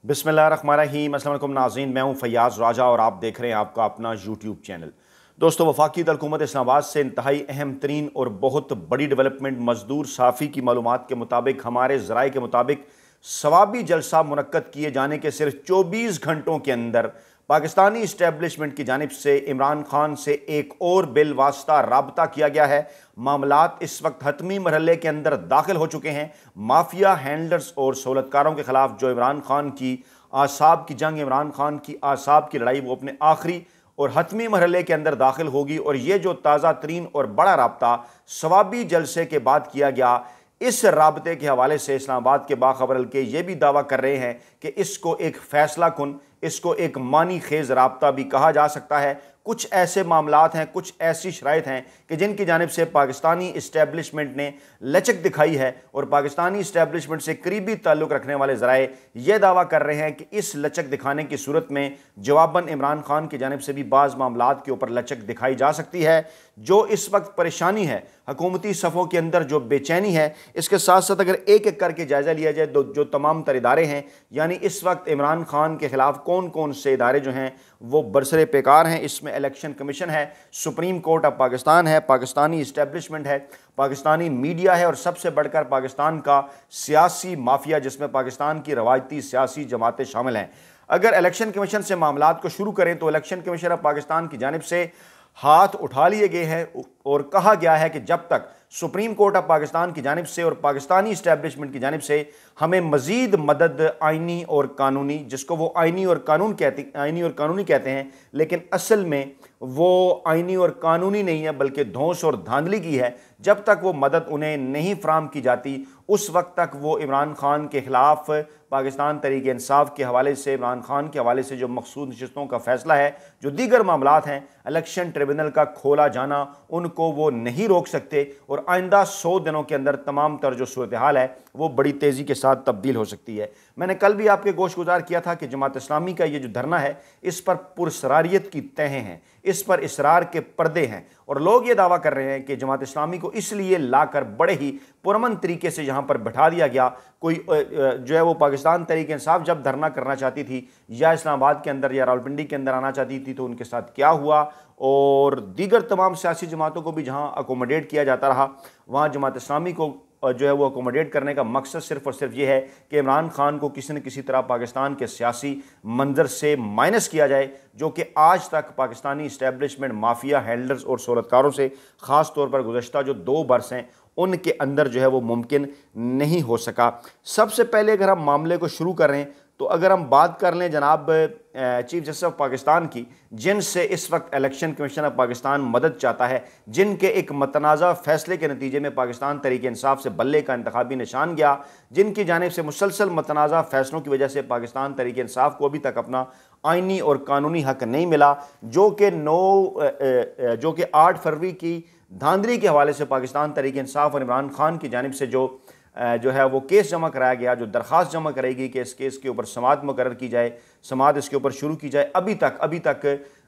बिस्मिल्लाहिर्रहमानिर्रहीम। अस्सलाम वालेकुम नाज़रीन, मैं हूं फैयाज़ राजा और आप देख रहे हैं आपका अपना यूट्यूब चैनल। दोस्तों, वफाकी हुकूमत इस्लामाबाद से इंतहाई अहम तरीन और बहुत बड़ी डेवलपमेंट मजदूर साफ़ी की मालूमात के मुताबिक, हमारे ज़राए के मुताबिक, सवाबी जलसा मुनक्कद किए जाने के सिर्फ 24 घंटों के अंदर पाकिस्तानी इस्टेबलिशमेंट की जानिब से इमरान खान से एक और बिल वास्ता राबता किया गया है। मामलात इस वक्त हतमी मरहले के अंदर दाखिल हो चुके हैं। माफिया हैंडलर्स और सहूलतकारों के खिलाफ जो इमरान खान की आसाब की जंग, इमरान खान की आसाब की लड़ाई, वो अपने आखिरी और हतमी मरहले के अंदर दाखिल होगी। और ये जो ताज़ा तरीन और बड़ा राब्ता सवाबी जलसे के बाद किया गया, इस राबते के हवाले से इस्लामाबाद के बाखबर हल्के ये भी दावा कर रहे हैं कि इसको एक फैसला कुन, इसको एक मानी खेज राब्ता भी कहा जा सकता है। कुछ ऐसे मामलात हैं, कुछ ऐसी शराइत हैं कि जिनकी जानिब से पाकिस्तानी इस्टेबलिशमेंट ने लचक दिखाई है और पाकिस्तानी इस्टेबलिशमेंट से करीबी ताल्लुक़ रखने वाले ज़राए यह दावा कर रहे हैं कि इस लचक दिखाने की सूरत में जवाबन इमरान खान की जानिब से भी बाज़ मामलात के ऊपर लचक दिखाई जा सकती है। जो इस वक्त परेशानी है, हुकूमती सफ़ों के अंदर जो बेचैनी है, इसके साथ साथ अगर एक एक करके जायज़ा लिया जाए तो जो तमाम तर इदारे हैं, यानी इस वक्त इमरान खान के ख़िलाफ़ कौन कौन से इदारे जो हैं वो बरसरे पेकार हैं। इसमें इलेक्शन कमीशन है, सुप्रीम कोर्ट ऑफ पाकिस्तान है, पाकिस्तानी इस्टेबलिशमेंट है, पाकिस्तानी मीडिया है और सबसे बढ़कर पाकिस्तान का सियासी माफिया, जिसमें पाकिस्तान की रवायती सियासी जमातें शामिल हैं। अगर इलेक्शन कमीशन से मामलात को शुरू करें तो इलेक्शन कमीशन ऑफ पाकिस्तान की जानिब से हाथ उठा लिए गए हैं और कहा गया है कि जब तक सुप्रीम कोर्ट ऑफ पाकिस्तान की जानिब से और पाकिस्तानी इस्टेबलिशमेंट की जानिब से हमें मज़ीद मदद आइनी और कानूनी, जिसको वो आइनी और कानूनी कहते हैं, लेकिन असल में वो आइनी और कानूनी नहीं है बल्कि धौंस और धांधली की है, जब तक वो मदद उन्हें नहीं फराम की जाती उस वक्त तक वो इमरान खान के ख़िलाफ़ पाकिस्तान तहरीक इंसाफ के हवाले से, इमरान खान के हवाले से जो मखसूस नशिस्तों का फ़ैसला है, जो दीगर मामलात हैं, इलेक्शन ट्रिब्यूनल का खोला जाना, उनको वो नहीं रोक सकते और आइंदा 100 दिनों के अंदर तमाम तर जो सूरत हाल है वो बड़ी तेज़ी के साथ तब्दील हो सकती है। मैंने कल भी आपके गोश गुजार किया था कि जमात इस्लामी का ये जो धरना है, इस पर पुरसरारियत की तहें हैं, इस पर इसरार के पर्दे हैं और लोग ये दावा कर रहे हैं कि जमात इस्लामी को इसलिए लाकर बड़े ही पुरअमन तरीके से यहाँ पर बैठा दिया गया। कोई जो है वो पाकिस्तान तहरीक इंसाफ जब धरना करना चाहती थी या इस्लामाबाद के अंदर या रावलपिंडी के अंदर आना चाहती थी तो उनके साथ क्या हुआ, और दीगर तमाम सियासी जमातों को भी जहाँ अकोमोडेट किया जाता रहा, वहाँ जमात इस्लामी को जो है वो अकोमोडेट करने का मकसद सिर्फ और सिर्फ ये है कि इमरान खान को किसी न किसी तरह पाकिस्तान के सियासी मंजर से माइनस किया जाए, जो कि आज तक पाकिस्तानी इस्टेबलिशमेंट माफिया हैंडलर्स और सहूलतकारों से ख़ास तौर पर गुज़श्ता जो 2 बरस हैं उनके अंदर जो है वो मुमकिन नहीं हो सका। सबसे पहले अगर हम मामले को शुरू कर रहे हैं तो अगर हम बात कर लें जनाब चीफ जस्टिस ऑफ पाकिस्तान की, जिनसे इस वक्त इलेक्शन कमीशन ऑफ पाकिस्तान मदद चाहता है, जिनके एक मतनाज़ा फ़ैसले के नतीजे में पाकिस्तान तहरीक इंसाफ से बल्ले का इंतखाबी निशान गया, जिनकी जानिब से मुसलसल मतनाज़ा फ़ैसलों की वजह से पाकिस्तान तहरीक इंसाफ को अभी तक अपना आइनी और कानूनी हक नहीं मिला, जो कि 8 फरवरी की धांधली के हवाले से पाकिस्तान तहरीक इंसाफ और इमरान खान की जानिब से जो है वो केस जमा कराया गया, जो दरख्वास्त जमा करेगी कि इस केस के ऊपर समाअत मुकर्रर की जाए, समाअत इसके ऊपर शुरू की जाए, अभी तक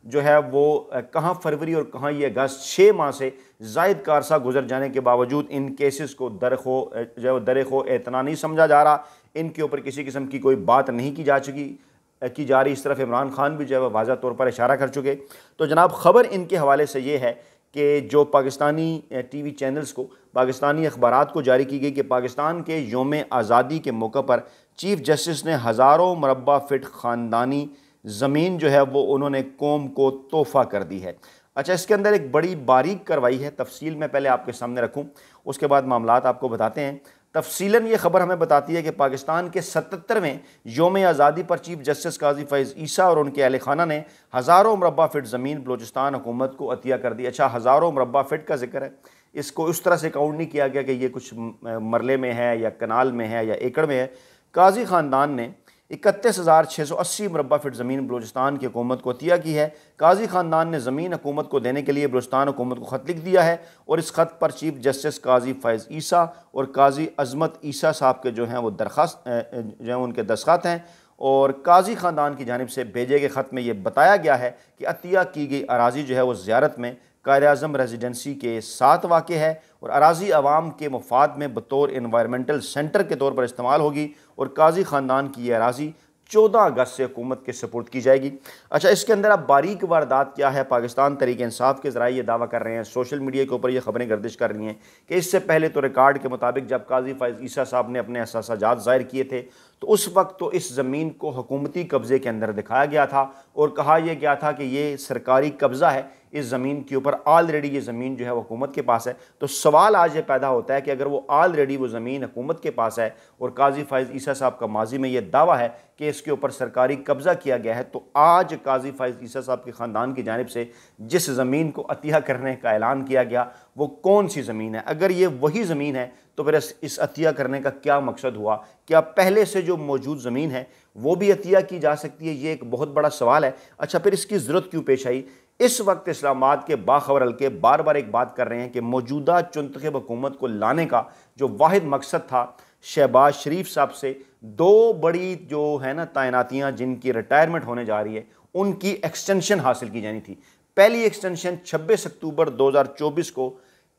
जो है वो कहाँ फरवरी और कहाँ ये अगस्त, 6 माह से ज़ायद का अरसा गुजर जाने के बावजूद इन केसेस को दरखो एतना नहीं समझा जा रहा, इनके ऊपर किसी किस्म की कोई बात नहीं की जा रही। इस तरफ इमरान खान भी जो है वाज़ा तौर पर इशारा कर चुके। तो जनाब ख़बर इनके हवाले से ये है कि जो पाकिस्तानी टीवी चैनल्स को, पाकिस्तानी अखबारात को जारी की गई कि पाकिस्तान के योम आज़ादी के मौके पर चीफ जस्टिस ने हज़ारों मुरब्बा फ़िट ख़ानदानी ज़मीन जो है वो उन्होंने कौम को तोहफ़ा कर दी है। अच्छा, इसके अंदर एक बड़ी बारीक कार्रवाई है, तफसील मैं पहले आपके सामने रखूँ, उसके बाद मामलात आपको बताते हैं। तफसीलन ये ख़बर हमें बताती है कि पाकिस्तान के 77वें योम आज़ादी पर चीफ जस्टिस काजी फ़ैज़ ईसा और उनके अहल खाना ने हज़ारों मुरब्बा फ़िट ज़मीन बलूचिस्तान हुकूमत को अतिया कर दी। अच्छा, हज़ारों मुरब्बा फ़िट का जिक्र है, इसको उस तरह से काउंट नहीं किया गया कि ये कुछ मरले में है या कनाल में है या एकड़ में है। काजी ख़ानदान ने 31,680 मुरब्बा फ़िट ज़मीन बलूचिस्तान की हुकूमत को अतिया की है। काजी ख़ानदान ने ज़मीन हुकूमत को देने के लिए बलूचिस्तान हुकूमत को ख़त लिख दिया है और इस ख़त पर चीफ जस्टिस काजी फ़ैज़ ईसा और काजी अज़मत ईसा साहब के जो हैं वो दरख्वास्त जो है उनके दस्तखत हैं और काजी ख़ानदान की जानिब से भेजे गए ख़त में ये बताया गया है कि अतिया की गई अराज़ी जो है वो ज़ियारत में कायद-ए-आज़म रेजिडेंसी के साथ वाक़े है और अराज़ी अवाम के मफाद में बतौर इन्वायरमेंटल सेंटर के तौर पर इस्तेमाल होगी और काजी ख़ानदान की ये अराज़ी 14 अगस्त से हुकूमत के सपुर्द की जाएगी। अच्छा, इसके अंदर अब बारीक वारदात क्या है, पाकिस्तान तहरीक इंसाफ के ज़राए ये दावा कर रहे हैं, सोशल मीडिया के ऊपर ये खबरें गर्दिश कर रही हैं कि इससे पहले तो रिकॉर्ड के मुताबिक जब काजी फ़ैज़ ईसा साहब ने अपने एहसासात ज़ाहिर किए थे तो उस वक्त तो इस ज़मीन को हुकूमती कब्ज़े के अंदर दिखाया गया था और कहा यह गया था कि ये सरकारी कब्ज़ा है इस ज़मीन के ऊपर, ऑलरेडी ये ज़मीन जो है वो हुकूमत के पास है। तो सवाल आज ये पैदा होता है कि अगर वो ऑलरेडी वो ज़मीन हुकूमत के पास है और काजी फ़ैज़ ईसा साहब का माजी में ये दावा है कि इसके ऊपर सरकारी कब्ज़ा किया गया है, तो आज काजी फ़ैज़ ईसा साहब के ख़ानदान की जानिब से जिस ज़मीन को अतिया करने का ऐलान किया गया वो कौन सी ज़मीन है? अगर ये वही ज़मीन है तो फिर इस अतिया करने का क्या मकसद हुआ? क्या पहले से जो मौजूद ज़मीन है वो भी अतिया की जा सकती है? ये एक बहुत बड़ा सवाल है। अच्छा, फिर इसकी ज़रूरत क्यों पेश आई? इस वक्त इस्लामाबाद के बाखबर हल्के बार बार एक बात कर रहे हैं कि मौजूदा चुनतखब हुकूमत को लाने का जो वाहिद मकसद था, शहबाज शरीफ साहब से 2 बड़ी जो है ना तैनातियाँ जिनकी रिटायरमेंट होने जा रही है उनकी एक्सटेंशन हासिल की जानी थी। पहली एक्सटेंशन 26 अक्टूबर 2024 को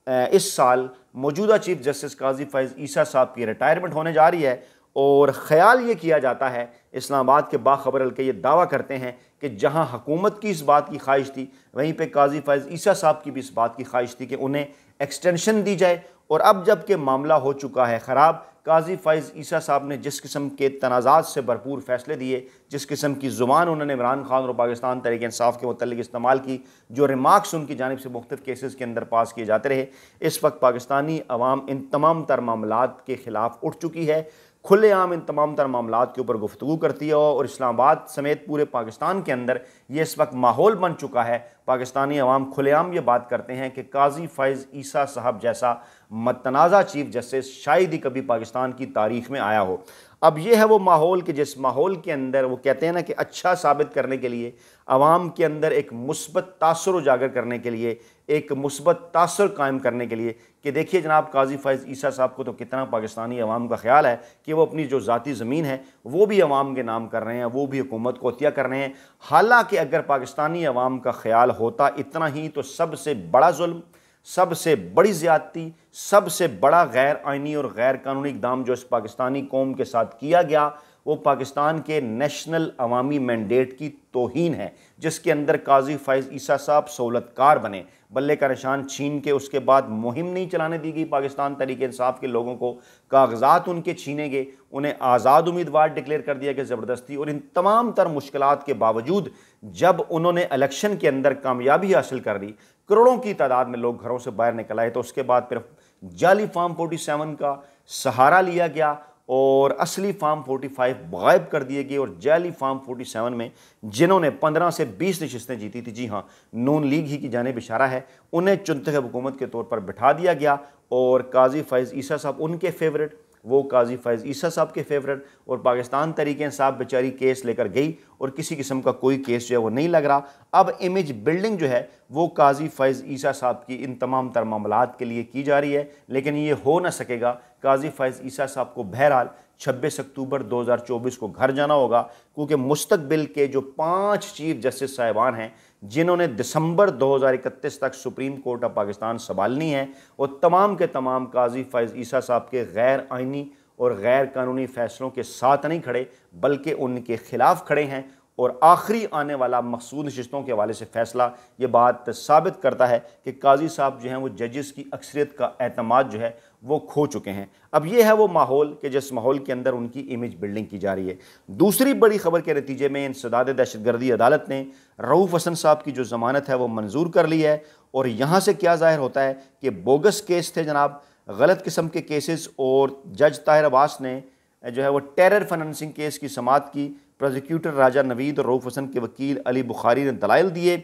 इस साल मौजूदा चीफ जस्टिस काजी फ़ैज़ ईसा साहब की रिटायरमेंट होने जा रही है और ख़याल ये किया जाता है, इस्लामाबाद के बाखबर हल्के ये दावा करते हैं कि जहां हुकूमत की इस बात की ख्वाहिश थी वहीं पे काजी फ़ैज़ ईसा साहब की भी इस बात की ख्वाहिश थी कि उन्हें एक्सटेंशन दी जाए। और अब जबकि मामला हो चुका है ख़राब, काजी फ़ैज़ ईसा साहब ने जिस किस्म के तनाज़ात से भरपूर फ़ैसले दिए, जिस किस्म की ज़ुबान उन्होंने इमरान खान और पाकिस्तान तहरीक इंसाफ के मुतल्लिक़ इस्तेमाल की, जो रिमार्क्स उनकी जानिब से मुख्तलिफ़ केसेस के अंदर पास किए जाते रहे, इस वक्त पाकिस्तानी अवाम इन तमाम तर मामलात के ख़िलाफ़ उठ चुकी है, खुलेआम इन तमाम तर मामलात के ऊपर गुफ्तगू करती है और इस्लामाबाद समेत पूरे पाकिस्तान के अंदर ये इस वक्त माहौल बन चुका है। पाकिस्तानी अवाम खुलेआम ये बात करते हैं कि काजी फ़ैज़ ईसा साहब जैसा मतनाज़ा चीफ जस्टिस शायद ही कभी पाकिस्तान की तारीख़ में आया हो। अब ये है वो माहौल कि जिस माहौल के अंदर वो कहते हैं ना कि अच्छा साबित करने के लिए, आवाम के अंदर एक मुस्बत तासुर उजागर करने के लिए, एक मुस्बत तासुर कायम करने के लिए कि देखिए जनाब काजी फ़ैज़ ईसा साहब को तो कितना पाकिस्तानी अवाम का ख्याल है कि वो अपनी जो ज़ाती ज़मीन है वो भी अवाम के नाम कर रहे हैं, वो भी हुकूमत को अतिया कर रहे हैं। हालांकि अगर पाकिस्तानी अवाम का ख्याल होता इतना ही तो सबसे बड़ा जुल्म, सबसे बड़ी ज़्यादती, सबसे बड़ा गैर आइनी और गैर कानूनी इक़दाम जो इस पाकिस्तानी कौम के साथ किया गया वो पाकिस्तान के नेशनल अवामी मैंडेट की तौहीन है, जिसके अंदर काजी फ़ैज़ ईसा साहब सहूलतकार बने, बल्ले का निशान छीन के उसके बाद मुहिम नहीं चलाने दी गई पाकिस्तान तहरीक इंसाफ के लोगों को, कागजात उनके छीने गए, उन्हें आज़ाद उम्मीदवार डिक्लेयर कर दिया गया ज़बरदस्ती। और इन तमाम तर मुश्किलात के बावजूद जब उन्होंने इलेक्शन के अंदर कामयाबी हासिल कर ली, करोड़ों की तादाद में लोग घरों से बाहर निकल आए, तो उसके बाद फिर जाली फार्म 47 का सहारा लिया गया और असली फार्म 45 गायब कर दिए गए और जाली फार्म 47 में जिन्होंने 15 से 20 नशिस्तें जीती थी, जी हाँ नून लीग ही की जानिब इशारा है, उन्हें चुनतखब हुकूमत के तौर पर बिठा दिया गया और काजी फ़ैज़ ईसा साहब उनके फेवरेट, वो काजी फ़ैज़ ईसा साहब के फेवरेट, और पाकिस्तान तहरीक इंसाफ बेचारी केस लेकर गई और किसी किस्म का कोई केस जो है वो नहीं लग रहा। अब इमेज बिल्डिंग जो है वो काजी फ़ैज़ ईसा साहब की इन तमाम तर मामलात के लिए की जा रही है, लेकिन ये हो ना सकेगा। काजी फ़ैज़ ईसा साहब को बहरहाल 26 अक्टूबर 2024 को घर जाना होगा, क्योंकि मुस्तकबिल के जो 5 चीफ जस्टिस साहिबान हैं जिन्होंने दिसंबर 2031 तक सुप्रीम कोर्ट ऑफ पाकिस्तान संभालनी है, वो तमाम के तमाम काजी फ़ैज़ ईसा साहब के गैर आइनी और गैर कानूनी फ़ैसलों के साथ नहीं खड़े बल्कि उनके ख़िलाफ़ खड़े हैं। और आखिरी आने वाला मकसूद नशिस्तों के हवाले से फ़ैसला ये बात साबित करता है कि काजी साहब जो हैं वो जजेस की अक्सरियत का एतमाद जो है वो खो चुके हैं। अब ये है वो माहौल कि जिस माहौल के अंदर उनकी इमेज बिल्डिंग की जा रही है। दूसरी बड़ी खबर के नतीजे में इंसदाद दहशतगर्दी अदालत ने रऊफ़ हसन साहब की जो ज़मानत है वो मंजूर कर ली है और यहाँ से क्या ज़ाहिर होता है कि बोगस केस थे जनाब, गलत किस्म के केसेस, और जज ताहिर अब्बास ने जो है वो टेरर फाइनेंसिंग केस की समाअत की। प्रोसिक्यूटर राजा नवीद और रऊफ़ हसन के वकील अली बुखारी ने दलाइल दिए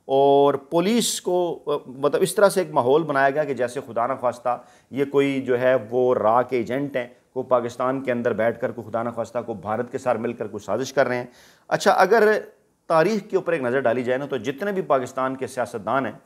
और पुलिस को मतलब इस तरह से एक माहौल बनाया गया कि जैसे खुदा न ख्वास्ता ये कोई जो है वो रा के एजेंट हैं, को पाकिस्तान के अंदर बैठ कर को खुदा न ख्वास्ता को भारत के साथ मिलकर कुछ साजिश कर रहे हैं। अच्छा, अगर तारीख़ के ऊपर एक नज़र डाली जाए ना तो जितने भी पाकिस्तान के सियासतदान हैं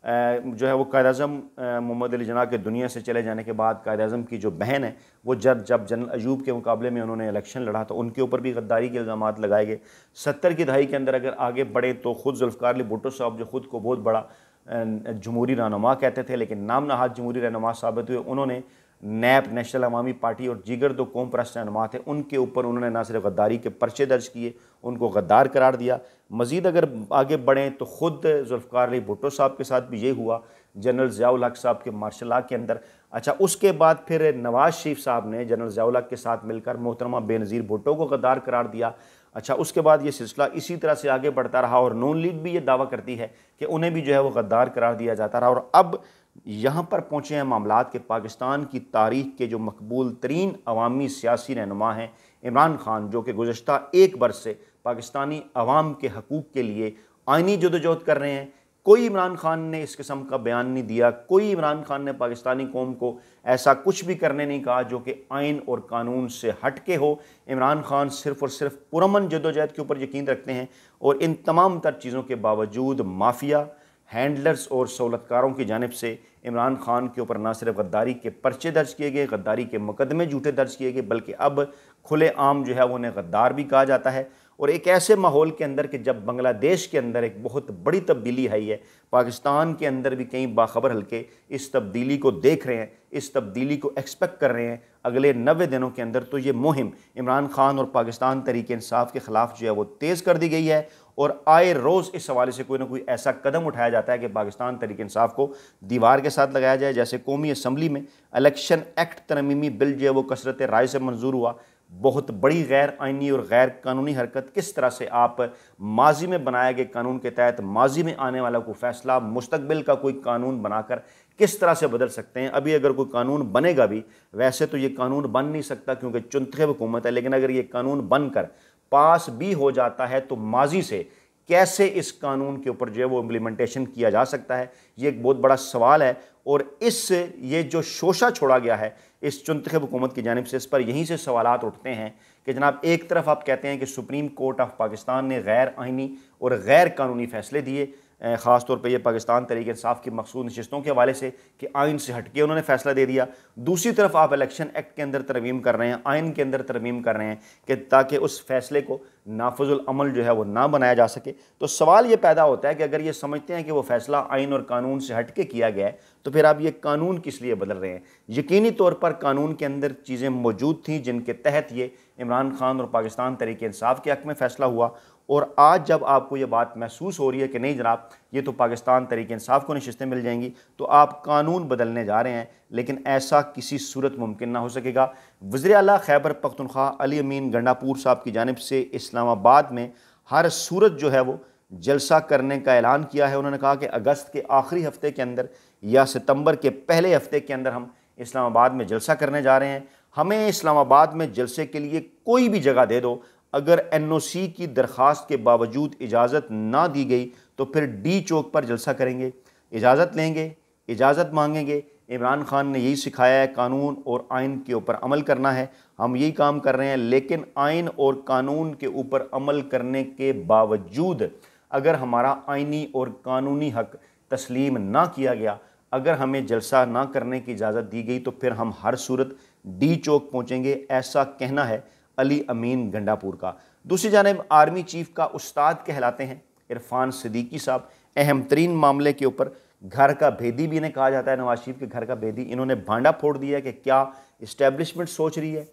जो है वो कायद-ए-आज़म मोहम्मद अली जिन्ना के दुनिया से चले जाने के बाद कायद-ए-आज़म की जो बहन है वो जब जनरल अयूब के मुकाबले में उन्होंने इलेक्शन लड़ा तो उनके ऊपर भी गद्दारी के इल्ज़ामात लगाए गए। 70 की दहाई के अंदर अगर आगे बढ़े तो ख़ुद ज़ुल्फ़िकार अली भुट्टो साहब जो ख़ुद को बहुत बड़ा जमहूरी रहनुमा कहते थे लेकिन नाम नहाद जमहूरी रहनुमा साबित हुए, उन्होंने नैप नेशनल अवामी पार्टी और दीगर दो कौम परस्त रहनुमा थे, उनके ऊपर उन्होंने ना सिर्फ गद्दारी के पर्चे दर्ज किए, उनको गद्दार करार दिया। मज़ीद अगर आगे बढ़ें तो ख़ुद जुल्फ़िकार अली भुट्टो साहब के साथ भी ये हुआ, जनरल ज़ियाउल हक साहब के मार्शल लॉ के अंदर। अच्छा, उसके बाद फिर नवाज़ शरीफ साहब ने जनरल ज़ियाउल हक के साथ मिलकर मोहतरमा बेनज़ीर भुट्टो को गद्दार करार दिया। अच्छा, उसके बाद ये सिलसिला इसी तरह से आगे बढ़ता रहा और नून लीग भी ये दावा करती है कि उन्हें भी जो है वो गद्दार करार दिया जाता रहा। और अब यहाँ पर पहुँचे हैं मामलात के पाकिस्तान की तारीख के जो मकबूल तरीन अवामी सियासी रहनुमा हैं इमरान खान, जो कि गुज़श्ता एक बरस से पाकिस्तानी अवाम के हकूक़ के लिए आइनी जदोजहद कर रहे हैं। कोई इमरान खान ने इस किस्म का बयान नहीं दिया, कोई इमरान खान ने पाकिस्तानी कौम को ऐसा कुछ भी करने नहीं कहा जो कि आइन और कानून से हट के हो। इमरान खान सिर्फ़ और सिर्फ पुरअमन जदोजहद के ऊपर यकीन रखते हैं और इन तमाम तर चीज़ों के बावजूद माफिया, हैंडलर्स और सहूलतकारों की जानिब से इमरान खान के ऊपर ना सिर्फ गद्दारी के पर्चे दर्ज किए गए, गद्दारी के मुकदमे झूठे दर्ज किए गए, बल्कि अब खुले आम जो है वो उन्हें गद्दार भी कहा जाता है। और एक ऐसे माहौल के अंदर कि जब बांग्लादेश के अंदर एक बहुत बड़ी तब्दीली आई है, पाकिस्तान के अंदर भी कई बाखबर हल्के इस तब्दीली को देख रहे हैं, इस तब्दीली को एक्सपेक्ट कर रहे हैं अगले 90 दिनों के अंदर, तो ये मुहिम इमरान खान और पाकिस्तान तहरीक इंसाफ के ख़िलाफ़ जो है वो तेज़ कर दी गई है। और आए रोज़ इस हवाले से कोई ना कोई ऐसा कदम उठाया जाता है कि पाकिस्तान तहरीक इंसाफ को दीवार के साथ लगाया जाए। जैसे कौमी असम्बली में इलेक्शन एक्ट तरमीमी बिल जो है वो कसरत राय से मंजूर हुआ। बहुत बड़ी गैर आइनी और गैर कानूनी हरकत, किस तरह से आप माजी में बनाए गए कानून के तहत माजी में आने वाला कोई फैसला मुस्तकबिल का कोई कानून बनाकर किस तरह से बदल सकते हैं। अभी अगर कोई कानून बनेगा भी, वैसे तो ये कानून बन नहीं सकता क्योंकि चुनखे हुकूमत है, लेकिन अगर ये कानून बनकर पास भी हो जाता है तो माजी से कैसे इस कानून के ऊपर जो है वो इम्प्लीमेंटेशन किया जा सकता है, ये एक बहुत बड़ा सवाल है। और इस ये जो शोशा छोड़ा गया है इस चुनतखब हुकूमत की जानिब से, इस पर यहीं से सवालात उठते हैं कि जनाब एक तरफ आप कहते हैं कि सुप्रीम कोर्ट ऑफ पाकिस्तान ने गैर आइनी और गैर कानूनी फ़ैसले दिए, ख़ास तौर पे ये पाकिस्तान तहरीक इंसाफ की मखसूस नशिस्तों के हवाले से कि आइन से हटके उन्होंने फ़ैसला दे दिया। दूसरी तरफ आप इलेक्शन एक्ट के अंदर तरमीम कर रहे हैं, आइन के अंदर तरमीम कर रहे हैं कि ताकि उस फैसले को नाफजुल अमल जो है वो ना बनाया जा सके। तो सवाल ये पैदा होता है कि अगर ये समझते हैं कि वो फ़ैसला आइन और कानून से हट के किया गया है तो फिर आप ये कानून किस लिए बदल रहे हैं। यकीनी तौर पर कानून के अंदर चीज़ें मौजूद थीं जिनके तहत ये इमरान खान और पाकिस्तान तहरीक इंसाफ के हक़ में फ़ैसला हुआ। और आज जब आपको ये बात महसूस हो रही है कि नहीं जनाब ये तो पाकिस्तान तहरीक इंसाफ को नशिस्तें मिल जाएंगी, तो आप कानून बदलने जा रहे हैं, लेकिन ऐसा किसी सूरत मुमकिन ना हो सकेगा। वज़ीर आला खैबर पख्तूनख्वा अली अमीन गंडापुर साहब की जानिब से इस्लामाबाद में हर सूरत जो है वो जलसा करने का ऐलान किया है। उन्होंने कहा कि अगस्त के आखिरी हफ्ते के अंदर या सितंबर के पहले हफ्ते के अंदर हम इस्लामाबाद में जलसा करने जा रहे हैं। हमें इस्लामाबाद में जलसे के लिए कोई भी जगह दे दो, अगर NOC की दरख्वास्त के बावजूद इजाज़त ना दी गई तो फिर डी चौक पर जलसा करेंगे, इजाज़त लेंगे, इजाज़त मांगेंगे। इमरान खान ने यही सिखाया है, कानून और आइन के ऊपर अमल करना है, हम यही काम कर रहे हैं। लेकिन आइन और कानून के ऊपर अमल करने के बावजूद अगर हमारा आइनी और कानूनी हक तस्लीम ना किया गया, अगर हमें जलसा ना करने की इजाज़त दी गई तो फिर हम हर सूरत डी चौक पहुँचेंगे, ऐसा कहना है अली अमीन गंडापुर का। दूसरी जानिब आर्मी चीफ का उस्ताद कहलाते हैं इरफान सिद्दीकी साहब। अहम तरीन मामले के ऊपर घर का भेदी भी इन्हें कहा जाता है, नवाज शरीफ के घर का भेदी। इन्होंने भांडा फोड़ दिया कि क्या इस्टेब्लिशमेंट सोच रही है,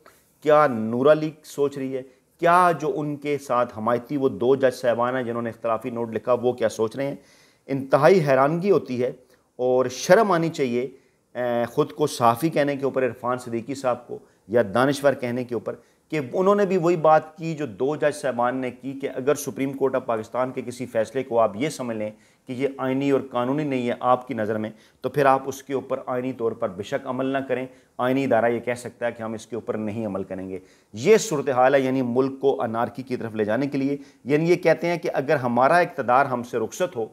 क्या नूरा लीग सोच रही है, क्या जो उनके साथ हमायती वो दो जज साहबान हैं जिन्होंने इख्तलाफी नोट लिखा वो क्या सोच रहे हैं। इंतहाई हैरानगी होती है और शर्म आनी चाहिए ख़ुद को सहाफ़ी कहने के ऊपर इरफान सिद्दीकी साहब को या दानिश्वर कहने के ऊपर कि उन्होंने भी वही बात की जो दो जज साहबान ने की कि अगर सुप्रीम कोर्ट ऑफ पाकिस्तान के किसी फ़ैसले को आप ये समझ लें कि ये आइनी और कानूनी नहीं है आपकी नज़र में, तो फिर आप उसके ऊपर आइनी तौर पर बेशक अमल ना करें। आइनी इदारा ये कह सकता है कि हम इसके ऊपर नहीं अमल करेंगे। ये सूरत हाल है, यानी मुल्क को अनारकी की तरफ ले जाने के लिए। यानी ये कहते हैं कि अगर हमारा इक़्तिदार हमसे रुखसत हो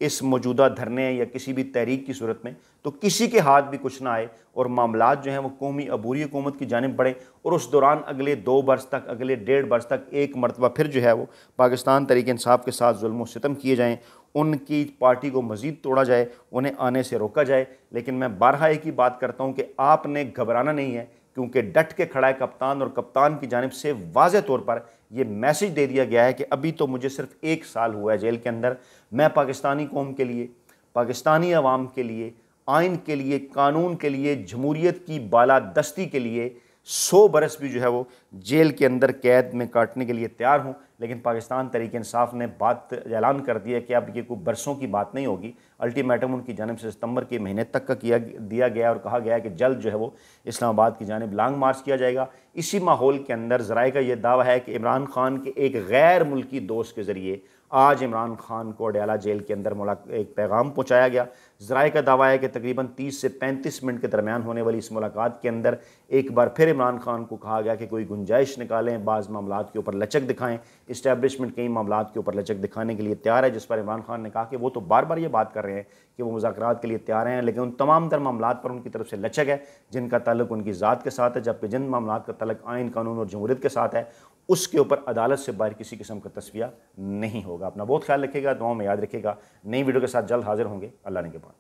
इस मौजूदा धरने या किसी भी तहरीक की सूरत में, तो किसी के हाथ भी कुछ ना आए और मामलात जो हैं वो कौमी अबूरी हुकूमत की जानिब बढ़े। और उस दौरान अगले 2 बरस तक, अगले 1.5 बरस तक एक मरतबा फिर जो है वो पाकिस्तान तहरीक इंसाफ के साथ जुल्म सितम किए जाएँ, उनकी पार्टी को मज़ीद तोड़ा जाए, उन्हें आने से रोका जाए। लेकिन मैं बारहा एक ही बात करता हूँ कि आपने घबराना नहीं है, क्योंकि डट के खड़ा है कप्तान और कप्तान की जानिब से वाज़े तौर पर यह मैसेज दे दिया गया है कि अभी तो मुझे सिर्फ 1 साल हुआ है जेल के अंदर, मैं पाकिस्तानी कौम के लिए, पाकिस्तानी अवाम के लिए, आइन के लिए, कानून के लिए, जमहूरियत की बालादस्ती के लिए 100 बरस भी जो है वो जेल के अंदर कैद में काटने के लिए तैयार हूँ। लेकिन पाकिस्तान तहरीक इंसाफ ने बात ऐलान कर दिया कि अब ये कोई बरसों की बात नहीं होगी। अल्टीमेटम उनकी जानिब से सितंबर के महीने तक का दिया गया और कहा गया कि जल्द जो है वो इस्लामाबाद की जानिब लॉन्ग मार्च किया जाएगा। इसी माहौल के अंदर ज़राए का ये दावा है कि इमरान खान के एक गैर मुल्की दोस्त के ज़रिए आज इमरान खान को अडयाला जेल के अंदर एक पैगाम पहुँचाया गया। ज़राए का दावा है कि तकरीबन 30 से 35 मिनट के दरमियान होने वाली इस मुलाकात के अंदर एक बार फिर इमरान खान को कहा गया कि कोई गुंजाइश निकालें, बाज़ मामलात के ऊपर लचक दिखाएं। इस्टेब्लिशमेंट कई मामलात के ऊपर लचक दिखाने के लिए तैयार है, जिस पर इमरान खान ने कहा कि वो तो बार बार ये बात कर रहे हैं कि वो मुज़ाकरात के लिए तैयार हैं, लेकिन उन तमाम तर मामलात पर उनकी तरफ से लचक है जिनका ताल्लुक उनकी ज़ात के साथ है, जबकि जिन मामलात का ताल्लुक आइन, कानून और जमहूरियत के साथ है उसके ऊपर अदालत से बाहर किसी किस्म का तस्वीर नहीं होगा। अपना बहुत ख्याल रखिएगा, दुआओं में याद रखिएगा। नई वीडियो के साथ जल्द हाजिर होंगे। अल्लाह ने के बाद।